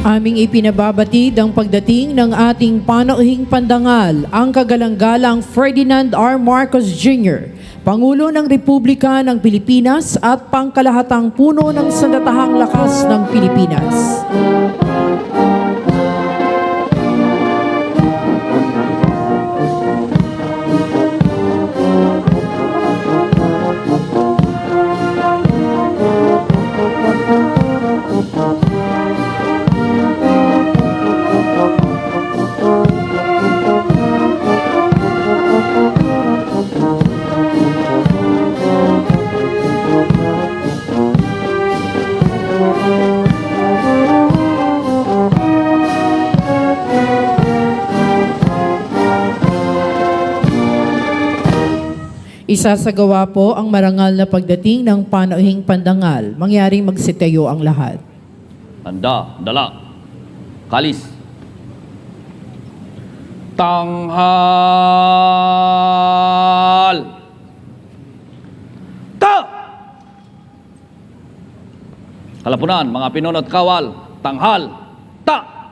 Aming ipinababatid ang pagdating ng ating panauhing pandangal, ang kagalang-galang Ferdinand R. Marcos Jr., Pangulo ng Republika ng Pilipinas at pangkalahatang puno ng sandatahang lakas ng Pilipinas. Isasagawa po ang marangal na pagdating ng panauhing pandangal. Mangyaring magsitayo ang lahat. Handa, dala, kalis. Tanghal. Ta! Kalapunan, mga pinunot kawal. Tanghal. Ta!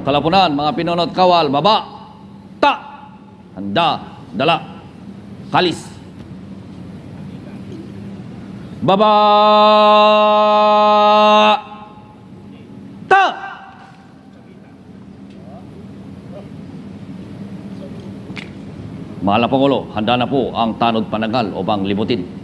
Kalapunan, mga pinunot kawal, baba, ta, handa, dala, kalis. Baba, ta. Mahal na Pangulo, handa na po ang tanod panagal upang libutin.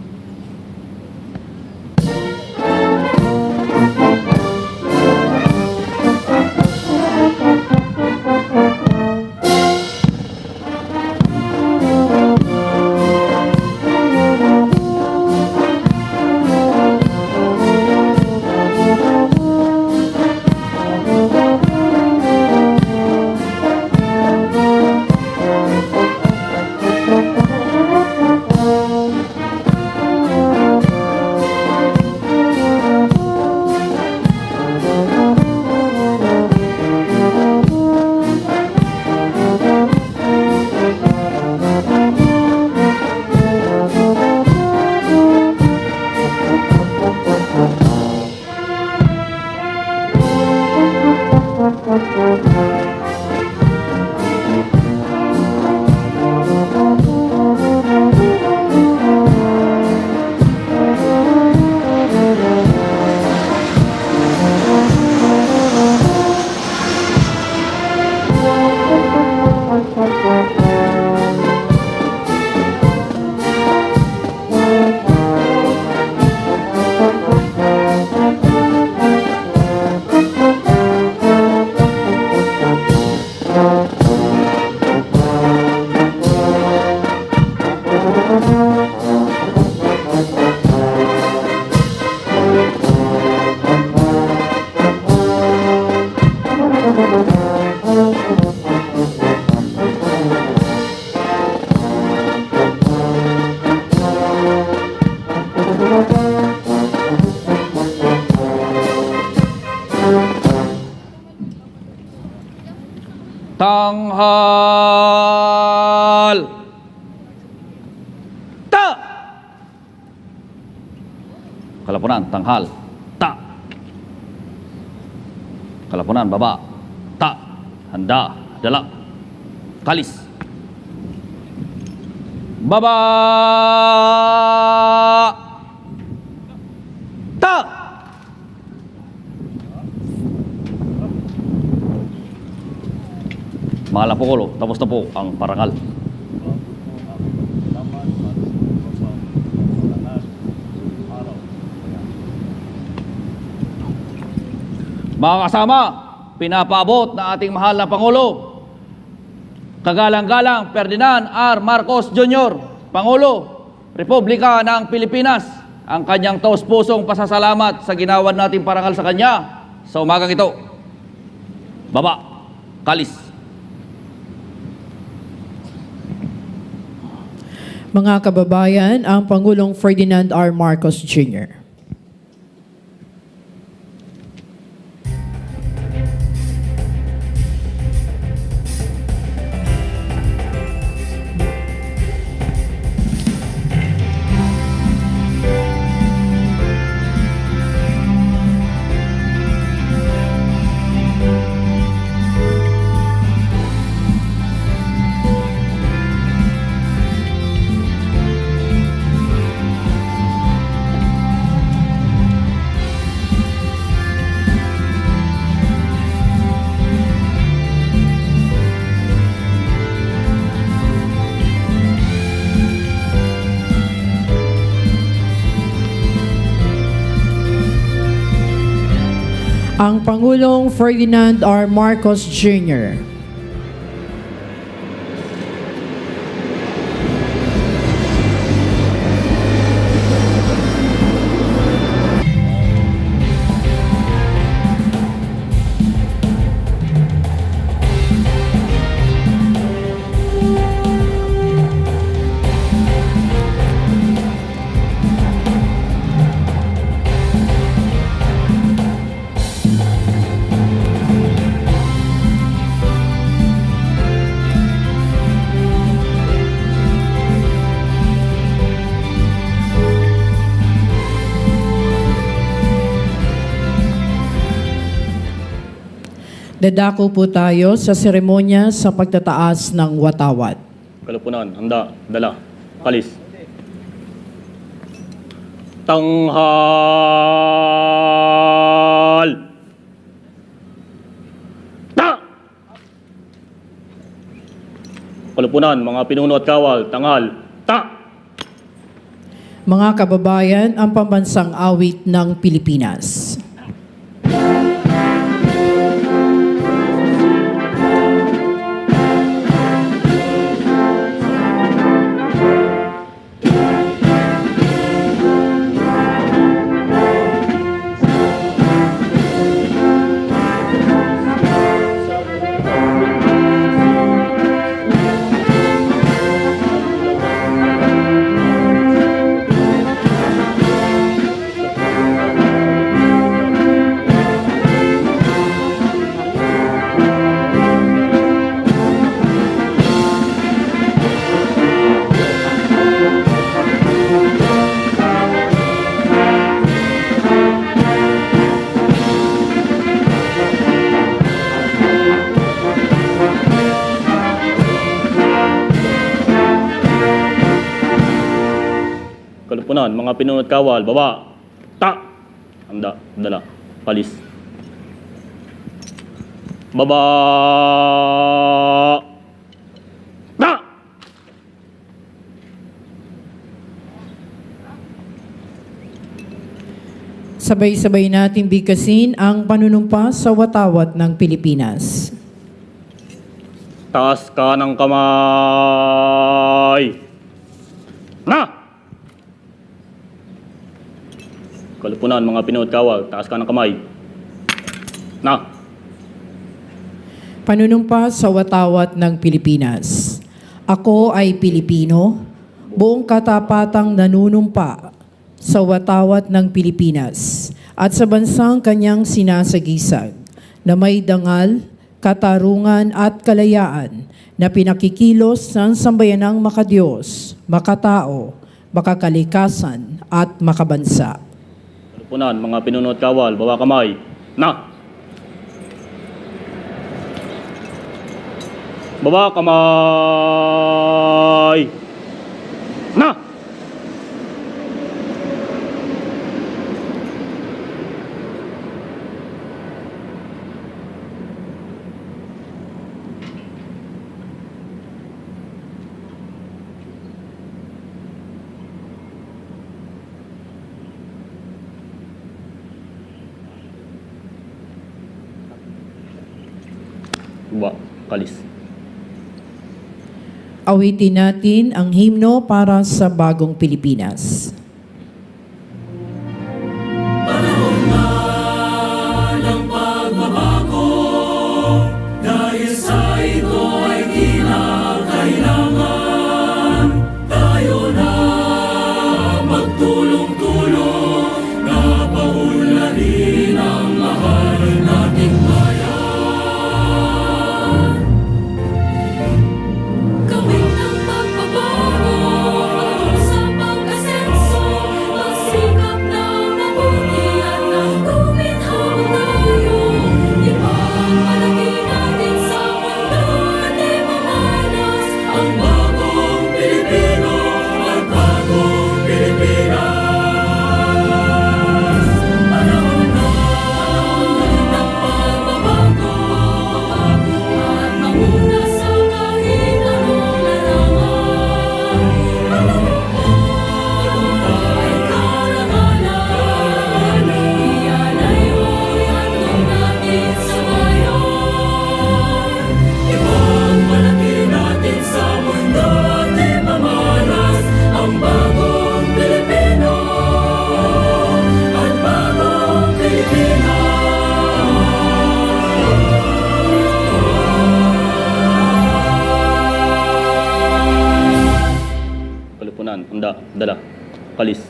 Tanghal. Ta. Kalapunan, tanghal. Ta. Kalapunan, baba. Ta. Handa, dala, kalis. Baba. Ta. Mahal na Pangulo, tapos na po ang parangal. Mga kasama, pinapaabot na ating mahal na Pangulo, kagalang-galang Ferdinand R. Marcos Jr., Pangulo, Republika ng Pilipinas, ang kanyang taos-pusong pasasalamat sa ginawa nating parangal sa kanya sa umagang ito. Baba, kalis. Mga kababayan, ang Pangulong Ferdinand R. Marcos Jr. Ang Pangulong Ferdinand R. Marcos Jr. Dadako po tayo sa seremonya sa pagtataas ng watawat. Kalupunan, handa, dala, kalis. Tanghal! Ta! Kalupunan, mga pinuno at kawal, tanghal, ta! Mga kababayan, ang pambansang awit ng Pilipinas. Kalupunan, mga pinuno at kawal, baba, ta! Handa, dala, kalis. Baba! Ta! Sabay-sabay nating bigkasin ang panunumpa sa watawat ng Pilipinas. Taas ka ng kamay. Na! Kalupunan, mga pinuno at kawal, taas ka ng kamay. Na! Panunumpa sa watawat ng Pilipinas. Ako ay Pilipino, buong katapatang nanunumpa sa watawat ng Pilipinas at sa bansang kanyang sinasagisag na may dangal, katarungan at kalayaan na pinakikilos ng sambayanang makadiyos, makatao, makakalikasan at makabansa. Kalupunan, mga pinuno at kawal, baba kamay. Na! Baba kamay. Na! Baba. Kalis. Awitin natin ang himno para sa bagong Pilipinas. Handa. Dala. Kalis.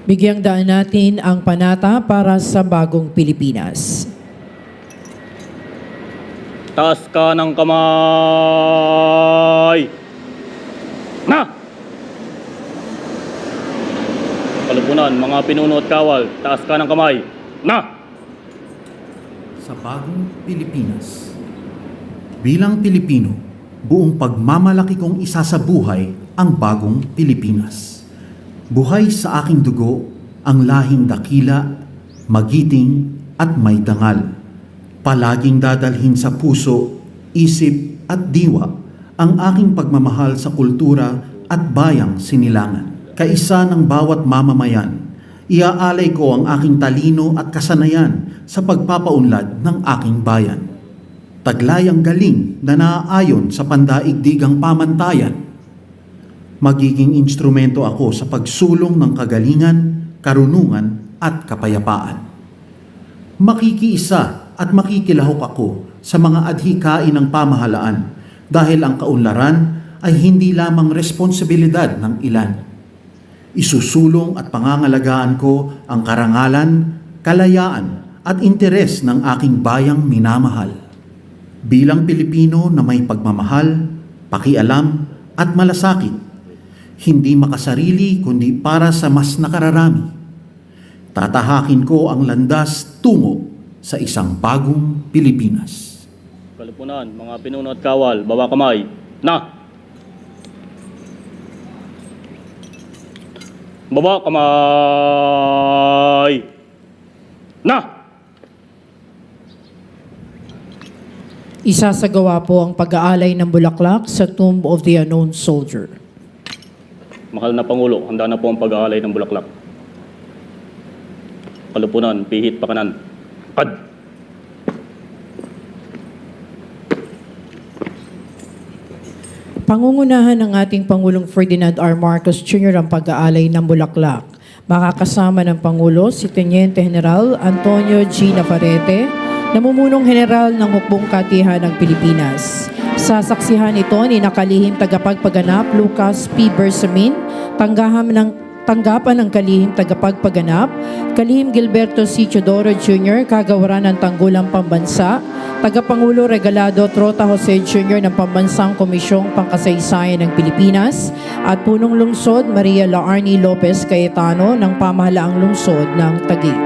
Bigyang daan natin ang panata para sa bagong Pilipinas. Taas ka ng kamay. Na! Kalupunan, mga pinuno at kawal, taas ka ng kamay. Na! Sa bagong Pilipinas. Bilang Pilipino, buong pagmamalaki kong isasabuhay ang bagong Pilipinas. Buhay sa aking dugo ang lahing dakila, magiting at may dangal. Palaging dadalhin sa puso, isip at diwa ang aking pagmamahal sa kultura at bayang sinilangan. Kaisa ng bawat mamamayan, iaalay ko ang aking talino at kasanayan sa pagpapaunlad ng aking bayan. Taglay ang galing na naaayon sa pandaigdigang pamantayan. Magiging instrumento ako sa pagsulong ng kagalingan, karunungan at kapayapaan. Makikiisa at makikilahok ako sa mga adhikain ng pamahalaan dahil ang kaunlaran ay hindi lamang responsibilidad ng ilan. Isusulong at pangangalagaan ko ang karangalan, kalayaan at interes ng aking bayang minamahal. Bilang Pilipino na may pagmamahal, pakialam at malasakit, hindi makasarili kundi para sa mas nakararami. Tatahakin ko ang landas tungo sa isang bagong Pilipinas. Kalupunan, mga pinuno at kawal, baba kamay. Na! Baba kamay! Na! Isasagawa po ang pag-aalay ng bulaklak sa Tomb of the Unknown Soldier. Mahal na Pangulo, handa na po ang pag-aalay ng bulaklak. Kalupunan, pihit pakanan. Kad! Pangungunahan ng ating Pangulong Ferdinand R. Marcos Jr. ang pag-aalay ng bulaklak. Makakasama ng Pangulo si Teniente General Antonio G. Navarrete, namumunong general ng Hukbong Katihan ng Pilipinas. Sasaksihan ito ni nakalihim tagapagpaganap Lucas P. Bersamin, tanggapan ng kalihim tagapagpaganap, kalihim Gilberto C. Chodoro Jr., kagawaran ng Tanggulang Pambansa, tagapangulo Regalado Trota Jose Jr. ng Pambansang Komisyong Pangkasaysayan ng Pilipinas, at punong lungsod Maria Laarni Lopez Cayetano ng Pamahalaang Lungsod ng Taguig.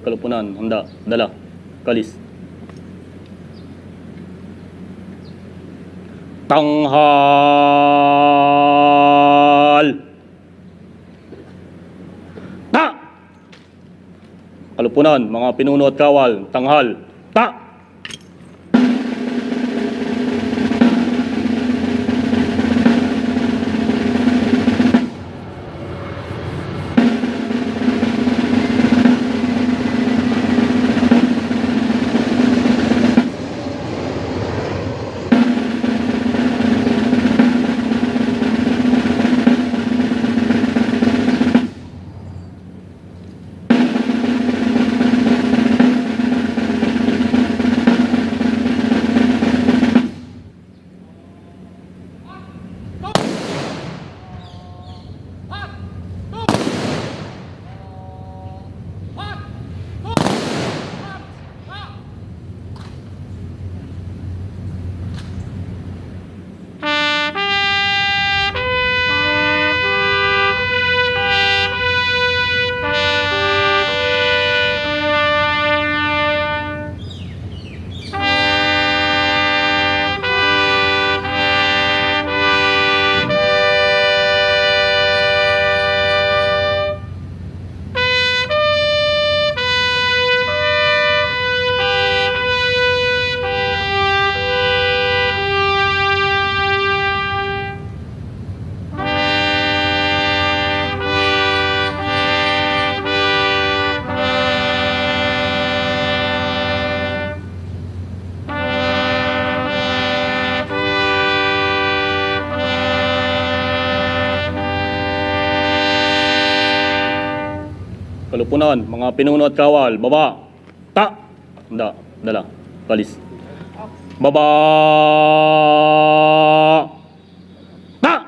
Kalupunan, handa, dala, kalis. Tanghal! Ta! Kalupunan, mga pinuno at kawal, tanghal, ta! Kalupunan, mga pinuno at kawal, baba, ta, handa, dala, kalis. Baba, ta!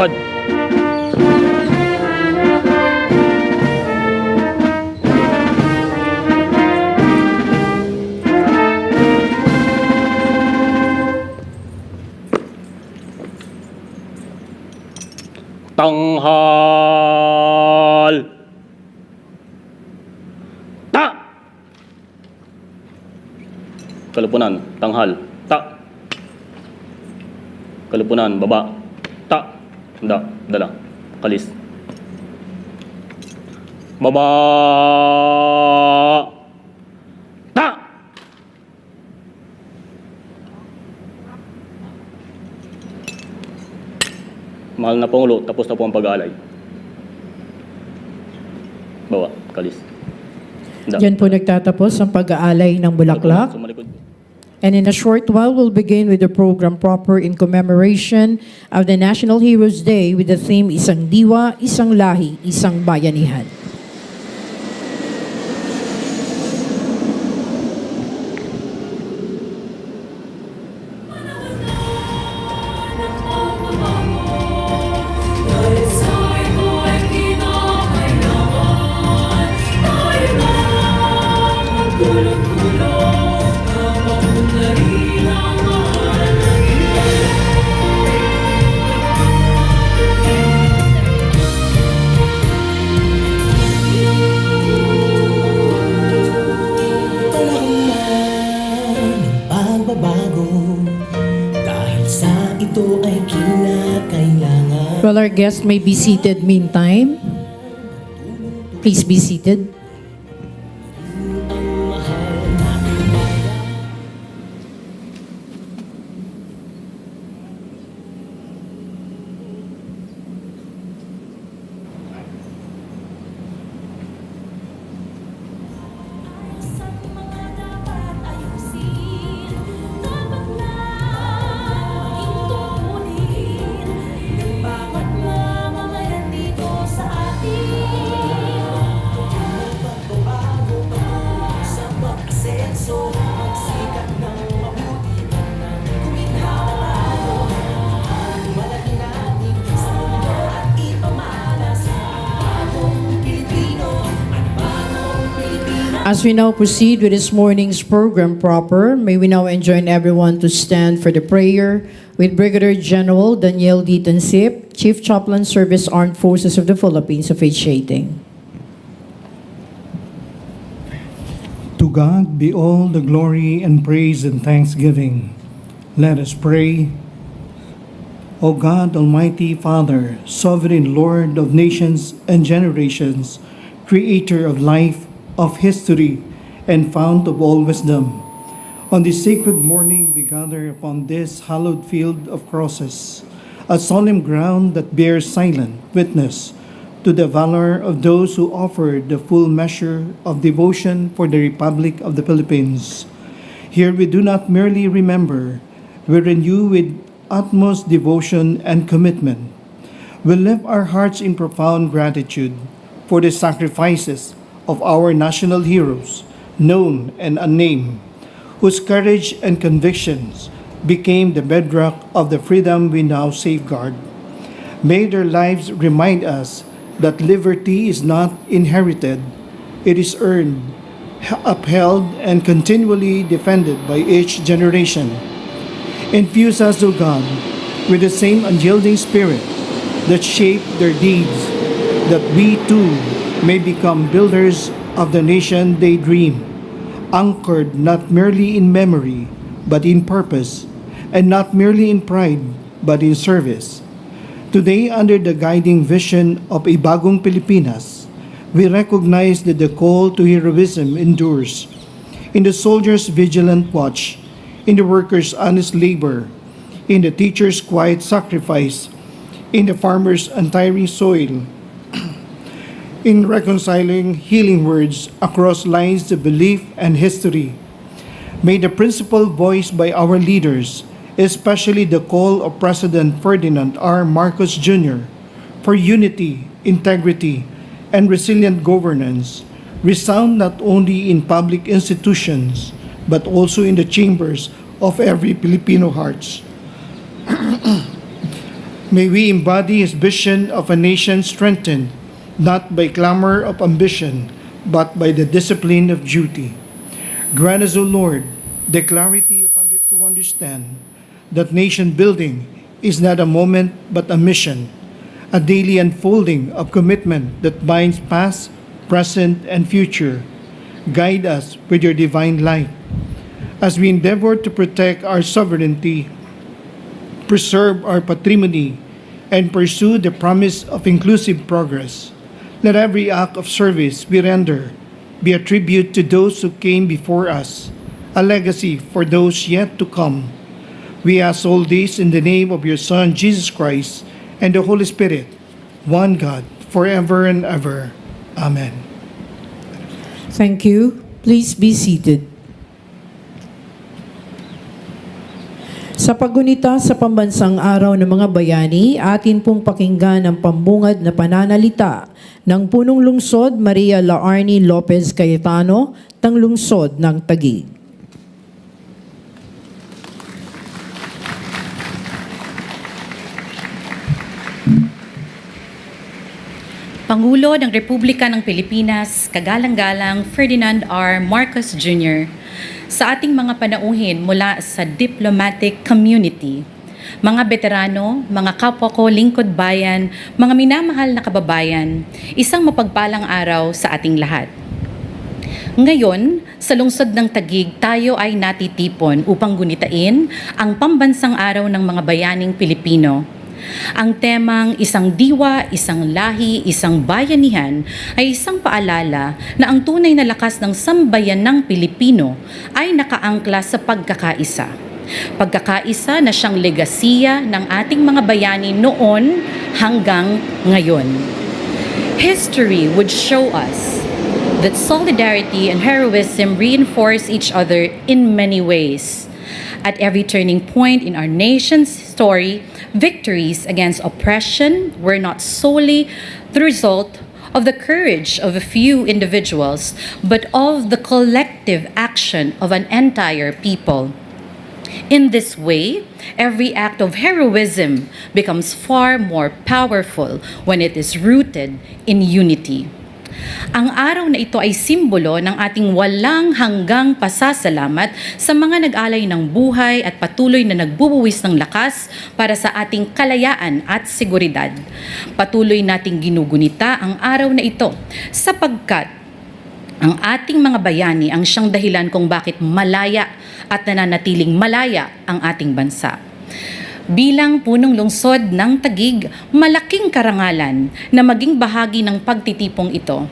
Kad. Tanghal. Ta. Kalupunan, tanghal, ta. Kalupunan, baba, ta. Handa, dala, kalis. Baba, ta! Mahal na Pangulo, tapos na po ang pag-aalay. Baba, kalis. Handa. Diyan po nagtatapos ang pag-aalay ng Bulaklak. Sumalikod. And in a short while, we'll begin with the program proper in commemoration of the National Heroes Day with the theme Isang Diwa, Isang Lahi, Isang Bayanihan. Well, our guests may be seated meantime. Please be seated. As we now proceed with this morning's program proper, may we now enjoin everyone to stand for the prayer with Brigadier General Daniel D. Tansip, Chief Chaplain Service Armed Forces of the Philippines, officiating. To God be all the glory and praise and thanksgiving. Let us pray. O God, Almighty Father, Sovereign Lord of nations and generations, Creator of life, of history, and fount of all wisdom, on this sacred morning we gather upon this hallowed field of crosses, a solemn ground that bears silent witness to the valor of those who offered the full measure of devotion for the Republic of the Philippines. Here we do not merely remember, we renew with utmost devotion and commitment. We lift our hearts in profound gratitude for the sacrifices of our national heroes, known and unnamed, whose courage and convictions became the bedrock of the freedom we now safeguard. May their lives remind us that liberty is not inherited, it is earned, upheld, and continually defended by each generation. Infuse us, O God, with the same unyielding spirit that shaped their deeds, that we too may become builders of the nation they dream, anchored not merely in memory, but in purpose, and not merely in pride, but in service. Today, under the guiding vision of a Bagong Pilipinas, we recognize that the call to heroism endures in the soldier's vigilant watch, in the worker's honest labor, in the teacher's quiet sacrifice, in the farmer's untiring soil, in reconciling healing words across lines of belief and history. May the principle voiced by our leaders, especially the call of President Ferdinand R. Marcos Jr. for unity, integrity, and resilient governance, resound not only in public institutions, but also in the chambers of every Filipino hearts. May we embody his vision of a nation strengthened not by clamor of ambition, but by the discipline of duty. Grant us, O Lord, the clarity to understand that nation building is not a moment but a mission, a daily unfolding of commitment that binds past, present, and future. Guide us with your divine light as we endeavor to protect our sovereignty, preserve our patrimony, and pursue the promise of inclusive progress. Let every act of service we render be a tribute to those who came before us, a legacy for those yet to come. We ask all this in the name of your Son, Jesus Christ, and the Holy Spirit, one God, forever and ever. Amen. Thank you. Please be seated. Sa paggunita sa Pambansang Araw ng mga Bayani, atin pong pakinggan ang pambungad na pananalita ng Punong Lungsod Maria Laarni Lopez Cayetano, ng Lungsod ng Taguig. Pangulo ng Republika ng Pilipinas, kagalang-galang Ferdinand R. Marcos Jr., sa ating mga panauhin mula sa diplomatic community, mga veterano, mga kapwa ko lingkod bayan, mga minamahal na kababayan, isang mapagpalang araw sa ating lahat. Ngayon, sa lungsod ng Taguig, tayo ay natitipon upang gunitain ang Pambansang Araw ng mga Bayaning Pilipino. Ang temang isang diwa, isang lahi, isang bayanihan ay isang paalala na ang tunay na lakas ng sambayan ng Pilipino ay nakaangkla sa pagkakaisa. Pagkakaisa na siyang legasiya ng ating mga bayani noon hanggang ngayon. History would show us that solidarity and heroism reinforce each other in many ways. At every turning point in our nation's story, victories against oppression were not solely the result of the courage of a few individuals, but of the collective action of an entire people. In this way, every act of heroism becomes far more powerful when it is rooted in unity. Ang araw na ito ay simbolo ng ating walang hanggang pasasalamat sa mga nag-alay ng buhay at patuloy na nagbubuwis ng lakas para sa ating kalayaan at seguridad. Patuloy nating ginugunita ang araw na ito sapagkat ang ating mga bayani ang siyang dahilan kung bakit malaya at nananatiling malaya ang ating bansa. Bilang punong lungsod ng Taguig, malaking karangalan na maging bahagi ng pagtitipong ito.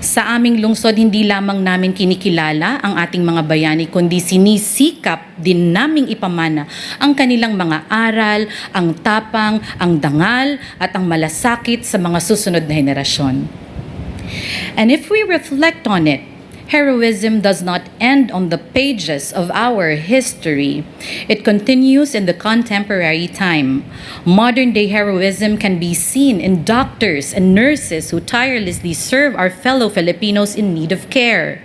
Sa aming lungsod, hindi lamang namin kinikilala ang ating mga bayani, kundi sinisikap din naming ipamana ang kanilang mga aral, ang tapang, ang dangal, at ang malasakit sa mga susunod na henerasyon. And if we reflect on it, heroism does not end on the pages of our history. It continues in the contemporary time. Modern-day heroism can be seen in doctors and nurses who tirelessly serve our fellow Filipinos in need of care.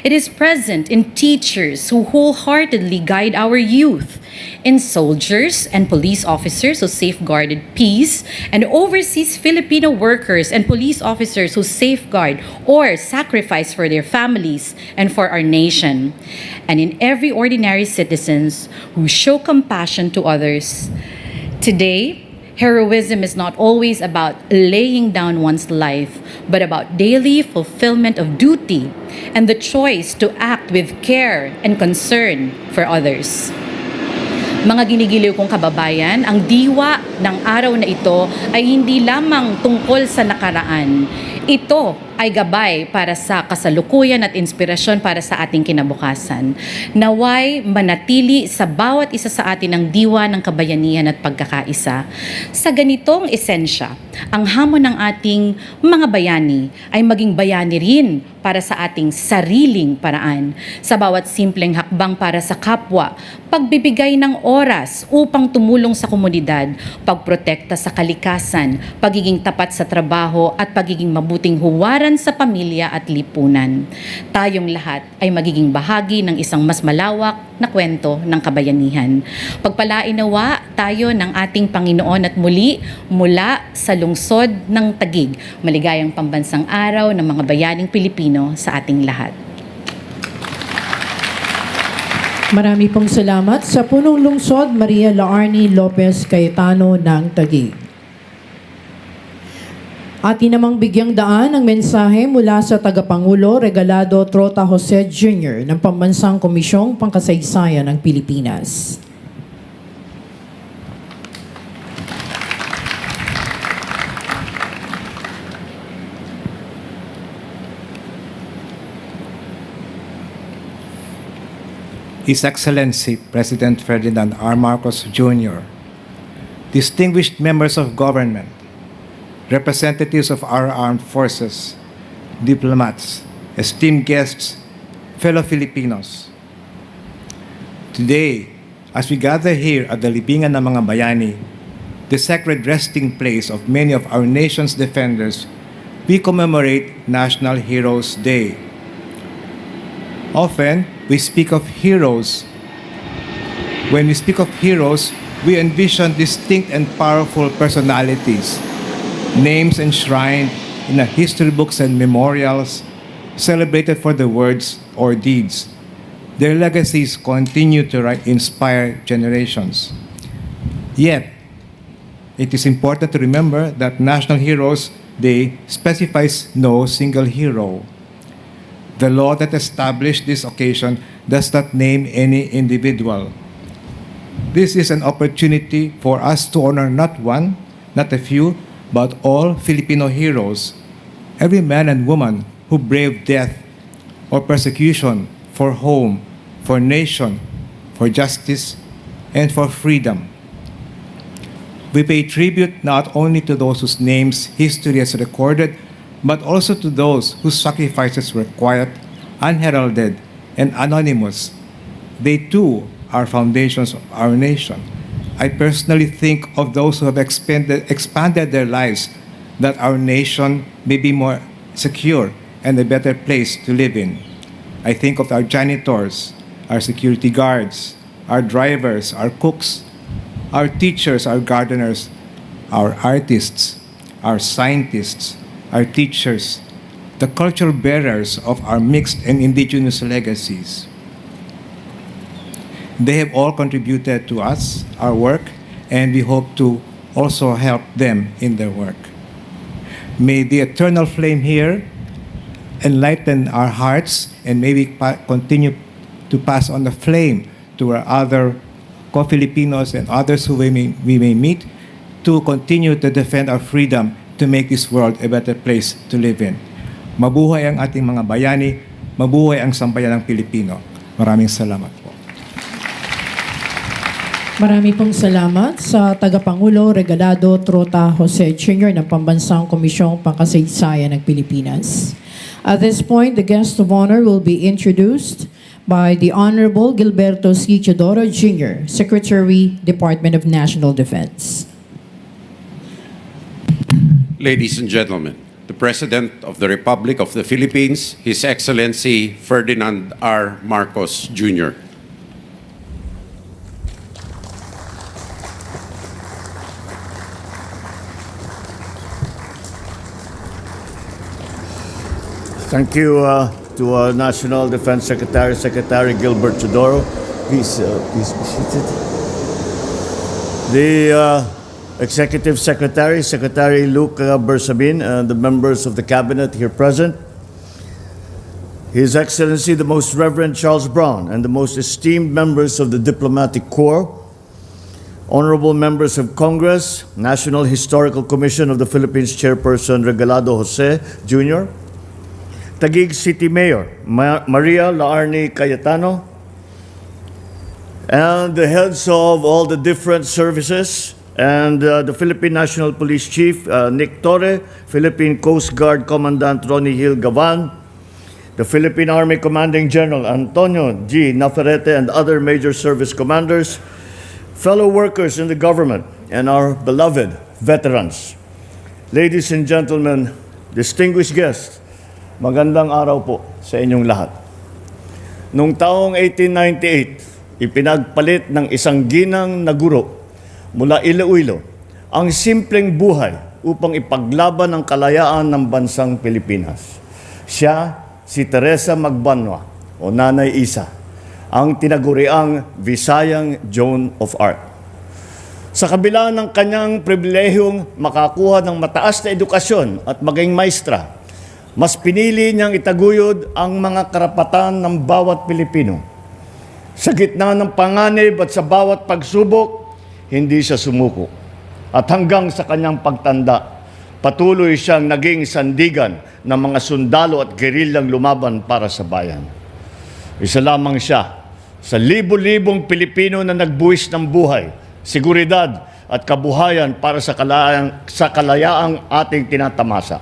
It is present in teachers who wholeheartedly guide our youth, in soldiers and police officers who safeguarded peace, and overseas Filipino workers and police officers who safeguard or sacrifice for their families and for our nation, and in every ordinary citizens who show compassion to others. Today, heroism is not always about laying down one's life, but about daily fulfillment of duty and the choice to act with care and concern for others. Mga ginigiliw kong kababayan, ang diwa ng araw na ito ay hindi lamang tungkol sa nakaraan. Ito ay gabay para sa kasalukuyan at inspirasyon para sa ating kinabukasan. Naway manatili sa bawat isa sa atin ang diwa ng kabayanihan at pagkakaisa. Sa ganitong esensya, ang hamon ng ating mga bayani ay maging bayani rin para sa ating sariling paraan. Sa bawat simpleng hakbang para sa kapwa, pagbibigay ng oras upang tumulong sa komunidad, pagprotekta sa kalikasan, pagiging tapat sa trabaho at pagiging mabuting huwaran sa pamilya at lipunan. Tayong lahat ay magiging bahagi ng isang mas malawak na kwento ng kabayanihan. Pagpalain nawa tayo ng ating Panginoon at muli mula sa lungsod ng Taguig. Maligayang pambansang araw ng mga bayaning Pilipino sa ating lahat. Marami pong salamat sa punong lungsod Maria Laarni Lopez Cayetano ng Taguig. Atin namang bigyang daan ang mensahe mula sa Tagapangulo Regalado Trota Jose Jr. ng Pambansang Komisyong Pangkasaysayan ng Pilipinas. His Excellency President Ferdinand R. Marcos Jr., distinguished members of government, representatives of our armed forces, diplomats, esteemed guests, fellow Filipinos. Today, as we gather here at the Libingan ng mga Bayani, the sacred resting place of many of our nation's defenders, we commemorate National Heroes Day. Often, we speak of heroes. When we speak of heroes, we envision distinct and powerful personalities, names enshrined in the history books and memorials, celebrated for their words or deeds. Their legacies continue to inspire generations. Yet, it is important to remember that National Heroes Day specifies no single hero. The law that established this occasion does not name any individual. This is an opportunity for us to honor not one, not a few, but all Filipino heroes, every man and woman who braved death or persecution for home, for nation, for justice, and for freedom. We pay tribute not only to those whose names history has recorded, but also to those whose sacrifices were quiet, unheralded, and anonymous. They too are foundations of our nation. I personally think of those who have expanded their lives that our nation may be more secure and a better place to live in. I think of our janitors, our security guards, our drivers, our cooks, our teachers, our gardeners, our artists, our scientists, our teachers, the cultural bearers of our mixed and indigenous legacies. They have all contributed to us, our work, and we hope to also help them in their work. May the eternal flame here enlighten our hearts, and may we continue to pass on the flame to our other co-Filipinos and others who we may meet, to continue to defend our freedom to make this world a better place to live in. Mabuhay ang ating mga bayani, mabuhay ang sambayanang Pilipino. Maraming salamat po. Marami pong salamat sa Tagapangulo Regalado Trota Jose Jr. ng Pambansang Komisyong Pangkasaysayan ng Pilipinas. At this point, the guest of honor will be introduced by the Honorable Gilberto C. Chodoro Jr., Secretary, Department of National Defense. Ladies and gentlemen, the President of the Republic of the Philippines, His Excellency Ferdinand R. Marcos Jr. Thank you to our National Defense Secretary, Secretary Gilbert Chodoro. Please be seated. The Executive Secretary, Secretary Luke Bersabin, and the members of the Cabinet here present, His Excellency the Most Reverend Charles Brown, and the most esteemed members of the Diplomatic Corps, honorable members of Congress, National Historical Commission of the Philippines Chairperson Regalado Jose Jr., Taguig City Mayor Maria Laarni Cayetano, and the heads of all the different services, and the Philippine National Police Chief Nick Torre, Philippine Coast Guard Commandant Ronnie Hill Gavan, the Philippine Army Commanding General Antonio G. Navarrete, and other major service commanders, fellow workers in the government, and our beloved veterans. Ladies and gentlemen, distinguished guests, magandang araw po sa inyong lahat. Noong taong 1898, ipinagpalit ng isang ginang na guro mula Iloilo ang simpleng buhay upang ipaglaban ang kalayaan ng bansang Pilipinas. Siya si Teresa Magbanwa o Nanay Isa, ang tinaguriang Visayang Joan of Arc. Sa kabila ng kanyang pribilehiyong makakuha ng mataas na edukasyon at maging maestra, mas pinili niyang itaguyod ang mga karapatan ng bawat Pilipino. Sa gitna ng panganib at sa bawat pagsubok, hindi siya sumuko. At hanggang sa kanyang pagtanda, patuloy siyang naging sandigan ng mga sundalo at gerilyang lumaban para sa bayan. Isa lamang siya sa libo-libong Pilipino na nagbuwis ng buhay, seguridad at kabuhayan para sa kalayaang ating tinatamasa.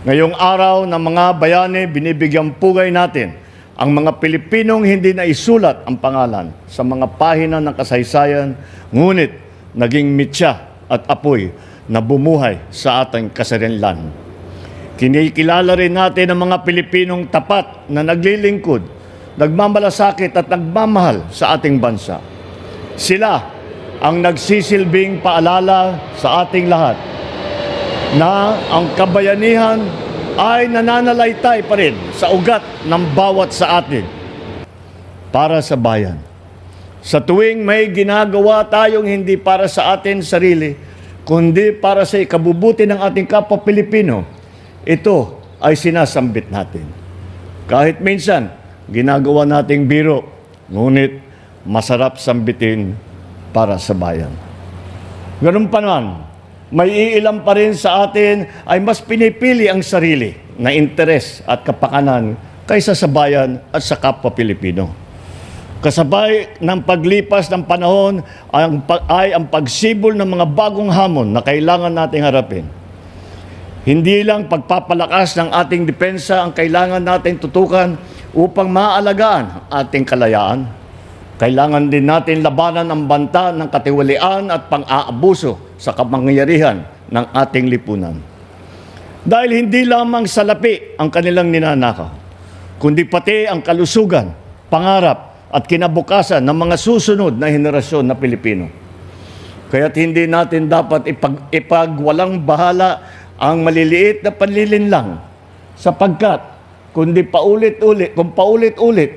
Ngayong araw ng mga bayani, binibigyang pugay natin ang mga Pilipinong hindi na isulat ang pangalan sa mga pahina ng kasaysayan, ngunit naging mitya at apoy na bumuhay sa ating kasarinlan. Kinikilala rin natin ang mga Pilipinong tapat na naglilingkod, nagmamalasakit at nagmamahal sa ating bansa. Sila ang nagsisilbing paalala sa ating lahat na ang kabayanihan ay nananalaytay pa rin sa ugat ng bawat sa atin para sa bayan. Sa tuwing may ginagawa tayong hindi para sa atin sarili, kundi para sa ikabubuti ng ating kapwa Pilipino, ito ay sinasambit natin. Kahit minsan, ginagawa nating biro, ngunit masarap sambitin para sa bayan. Ganun pa naman, may iilan pa rin sa atin ay mas pinipili ang sarili na interes at kapakanan kaysa sa bayan at sa kapwa Pilipino. Kasabay ng paglipas ng panahon ay ang pagsibol ng mga bagong hamon na kailangan nating harapin. Hindi lang pagpapalakas ng ating depensa ang kailangan nating tutukan upang maalagaan ating kalayaan. Kailangan din natin labanan ang banta ng katiwalian at pang-aabuso sa kapangyarihan ng ating lipunan. Dahil hindi lamang salapi ang kanilang ninanakaw, kundi pati ang kalusugan, pangarap at kinabukasan ng mga susunod na henerasyon na Pilipino. Kaya't hindi natin dapat ipagwalang bahala ang maliliit na panlilinlang Sapagkat, kung paulit-ulit,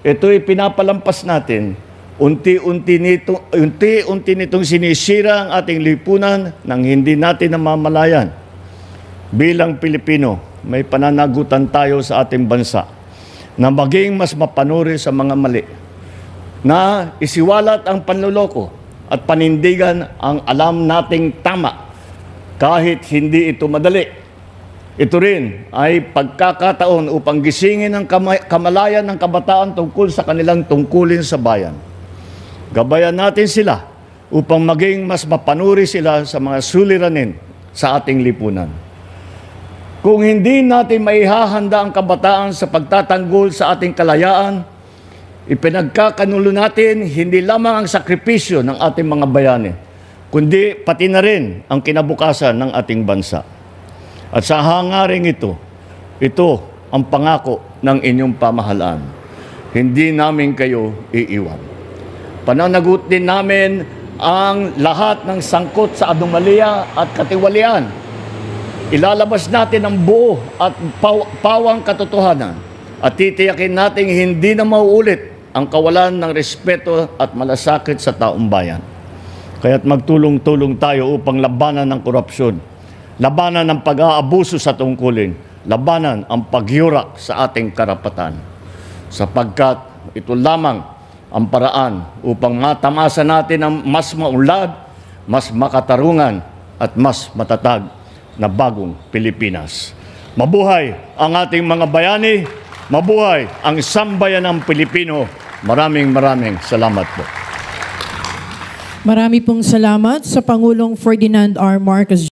ito'y pinapalampas natin, unti-unti nitong sinisira ang ating lipunan nang hindi natin namamalayan. Bilang Pilipino, may pananagutan tayo sa ating bansa na maging mas mapanuri sa mga mali, na isiwalat ang panloloko at panindigan ang alam nating tama kahit hindi ito madali. Ito rin ay pagkakataon upang gisingin ang kamalayan ng kabataan tungkol sa kanilang tungkulin sa bayan. Gabayan natin sila upang maging mas mapanuri sila sa mga suliranin sa ating lipunan. Kung hindi natin maihahanda ang kabataan sa pagtatanggol sa ating kalayaan, ipinagkakanulo natin hindi lamang ang sakripisyo ng ating mga bayani, kundi pati na rin ang kinabukasan ng ating bansa. At sa hangaring ito ang pangako ng inyong pamahalaan. Hindi namin kayo iiwan. Pananagot din namin ang lahat ng sangkot sa anomalya at katiwalian. Ilalabas natin ang buo at pawang katotohanan at titiyakin natin hindi na mauulit ang kawalan ng respeto at malasakit sa taong bayan. Kaya't magtulong-tulong tayo upang labanan ng korupsyon, labanan ng pag-aabuso sa tungkulin, labanan ang pagyurak sa ating karapatan. Sapagkat ito lamang ang paraan upang matamasa natin ang mas maunlad, mas makatarungan at mas matatag na bagong Pilipinas. Mabuhay ang ating mga bayani, mabuhay ang sambayanang Pilipino. Maraming salamat po. Marami pong salamat sa Pangulong Ferdinand R. Marcos